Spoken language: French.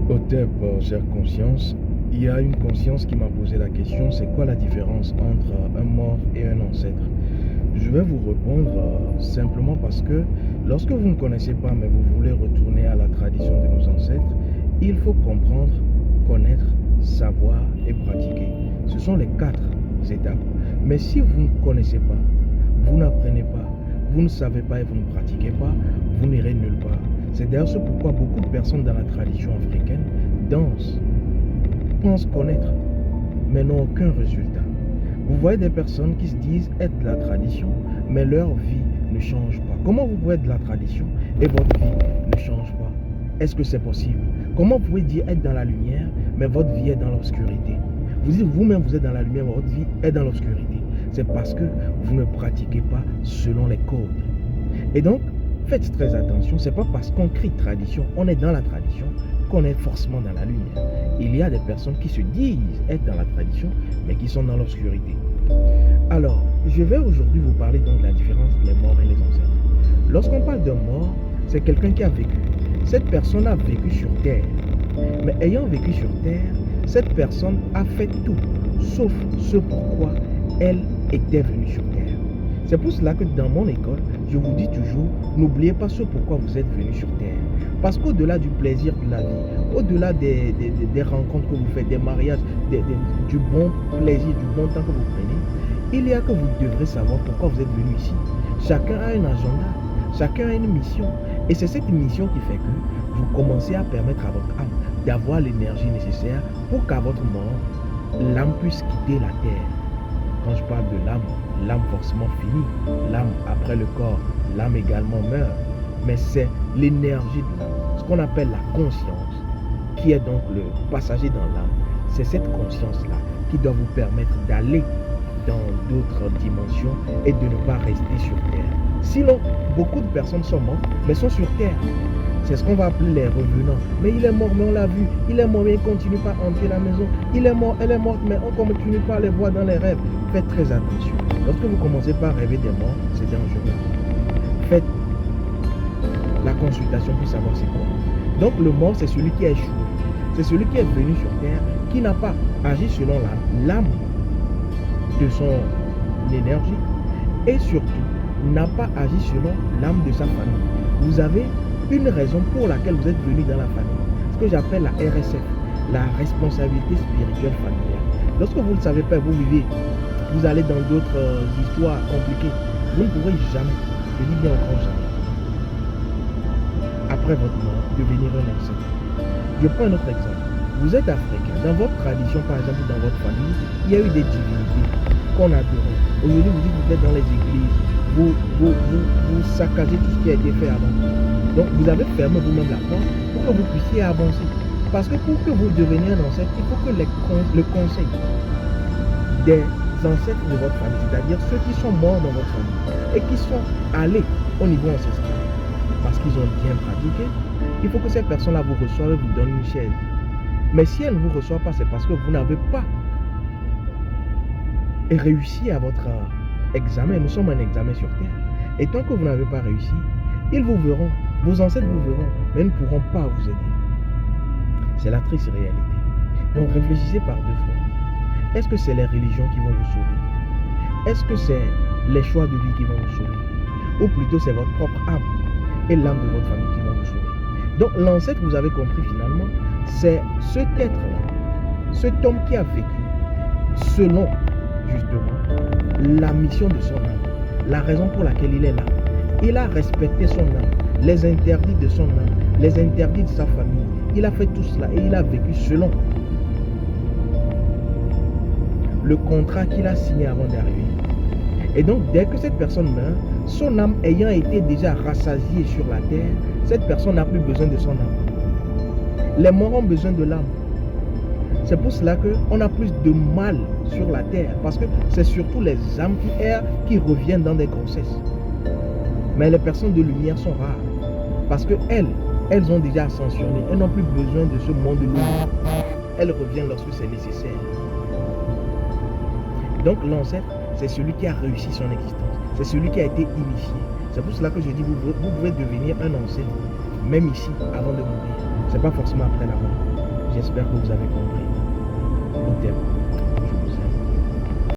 Au TEP, chère conscience, il y a une conscience qui m'a posé la question, c'est quoi la différence entre un mort et un ancêtre? Je vais vous répondre simplement parce que lorsque vous ne connaissez pas, mais vous voulez retourner à la tradition de nos ancêtres, il faut comprendre, connaître, savoir et pratiquer. Ce sont les 4 étapes. Mais si vous ne connaissez pas, vous n'apprenez pas, vous ne savez pas et vous ne pratiquez pas, vous n'irez nulle part. C'est d'ailleurs ce pourquoi beaucoup de personnes dans la tradition africaine dansent, pensent connaître, mais n'ont aucun résultat. Vous voyez des personnes qui se disent être de la tradition, mais leur vie ne change pas. Comment vous pouvez être de la tradition et votre vie ne change pas? Est-ce que c'est possible? Comment vous pouvez dire être dans la lumière, mais votre vie est dans l'obscurité? Vous dites vous-même vous êtes dans la lumière, mais votre vie est dans l'obscurité. C'est parce que vous ne pratiquez pas selon les codes. Et donc, faites très attention, c'est pas parce qu'on crie tradition, on est dans la tradition, qu'on est forcément dans la lumière. Il y a des personnes qui se disent être dans la tradition, mais qui sont dans l'obscurité. Alors, je vais aujourd'hui vous parler donc de la différence entre les morts et les ancêtres. Lorsqu'on parle d'un mort, c'est quelqu'un qui a vécu. Cette personne a vécu sur terre. Mais ayant vécu sur terre, cette personne a fait tout, sauf ce pourquoi elle était venue sur terre. C'est pour cela que dans mon école, je vous dis toujours, n'oubliez pas ce pourquoi vous êtes venu sur terre. Parce qu'au-delà du plaisir de la vie, au-delà des rencontres que vous faites, des mariages, du bon plaisir, du bon temps que vous prenez, il y a que vous devrez savoir pourquoi vous êtes venu ici. Chacun a un agenda, chacun a une mission. Et c'est cette mission qui fait que vous commencez à permettre à votre âme d'avoir l'énergie nécessaire pour qu'à votre mort, l'âme puisse quitter la terre. Quand je parle de l'âme, l'âme forcément finit. L'âme après le corps, l'âme également meurt. Mais c'est l'énergie de l'âme, ce qu'on appelle la conscience, qui est donc le passager dans l'âme. C'est cette conscience-là qui doit vous permettre d'aller dans d'autres dimensions et de ne pas rester sur terre. Sinon, beaucoup de personnes sont mortes, mais sont sur terre. C'est ce qu'on va appeler les revenants. Mais il est mort, mais on l'a vu. Il est mort, mais il ne continue pas à entrer la maison. Il est mort, elle est morte, mais on ne continue pas à les voir dans les rêves. Faites très attention. Lorsque vous commencez par rêver des morts, c'est dangereux. Faites la consultation pour savoir c'est quoi. Donc le mort, c'est celui qui a échoué. C'est celui qui est venu sur terre, qui n'a pas agi selon l'âme de son énergie et surtout n'a pas agi selon l'âme de sa famille. Vous avez une raison pour laquelle vous êtes venu dans la famille. Ce que j'appelle la RSF, la responsabilité spirituelle familiale. Lorsque vous ne le savez pas, vous vivez, vous allez dans d'autres histoires compliquées. Vous ne pourrez jamais, je dis bien encore jamais, après votre mort, devenir un ancêtre. Je prends un autre exemple. Vous êtes africain. Dans votre tradition, par exemple, dans votre famille, il y a eu des divinités qu'on adorait. Aujourd'hui, vous dites que vous êtes dans les églises. Vous saccagez tout ce qui a été fait avant. Donc, vous avez fermé vous-même la porte pour que vous puissiez avancer. Parce que pour que vous deveniez un ancêtre, il faut que le conseil des ancêtres de votre famille, c'est-à-dire ceux qui sont morts dans votre famille et qui sont allés au niveau ancestral, parce qu'ils ont bien pratiqué, il faut que ces personnes-là vous reçoivent et vous donnent une chaise. Mais si elles ne vous reçoivent pas, c'est parce que vous n'avez pas réussi à votre examen. Nous sommes un examen sur terre. Et tant que vous n'avez pas réussi, ils vous verront, vos ancêtres vous verront, mais ils ne pourront pas vous aider. C'est la triste réalité. Donc réfléchissez par 2 fois. Est-ce que c'est les religions qui vont vous sauver? Est-ce que c'est les choix de vie qui vont vous sauver? Ou plutôt c'est votre propre âme et l'âme de votre famille qui vont vous sauver? Donc l'ancêtre, vous avez compris finalement, c'est cet être-là, cet homme qui a vécu selon justement la mission de son âme, la raison pour laquelle il est là. Il a respecté son âme, les interdits de son âme, les interdits de sa famille. Il a fait tout cela et il a vécu selon le contrat qu'il a signé avant d'arriver. Et donc, dès que cette personne meurt, son âme ayant été déjà rassasiée sur la terre, cette personne n'a plus besoin de son âme. Les morts ont besoin de l'âme. C'est pour cela qu'on a plus de mal sur la terre, parce que c'est surtout les âmes qui errent qui reviennent dans des grossesses. Mais les personnes de lumière sont rares, parce qu'elles ont déjà ascensionné, elles n'ont plus besoin de ce monde de lumière. Elles reviennent lorsque c'est nécessaire. Donc l'ancêtre, c'est celui qui a réussi son existence, c'est celui qui a été initié. C'est pour cela que je dis, vous pouvez devenir un ancêtre, même ici, avant de mourir. Ce n'est pas forcément après la mort. J'espère que vous avez compris. Au thème.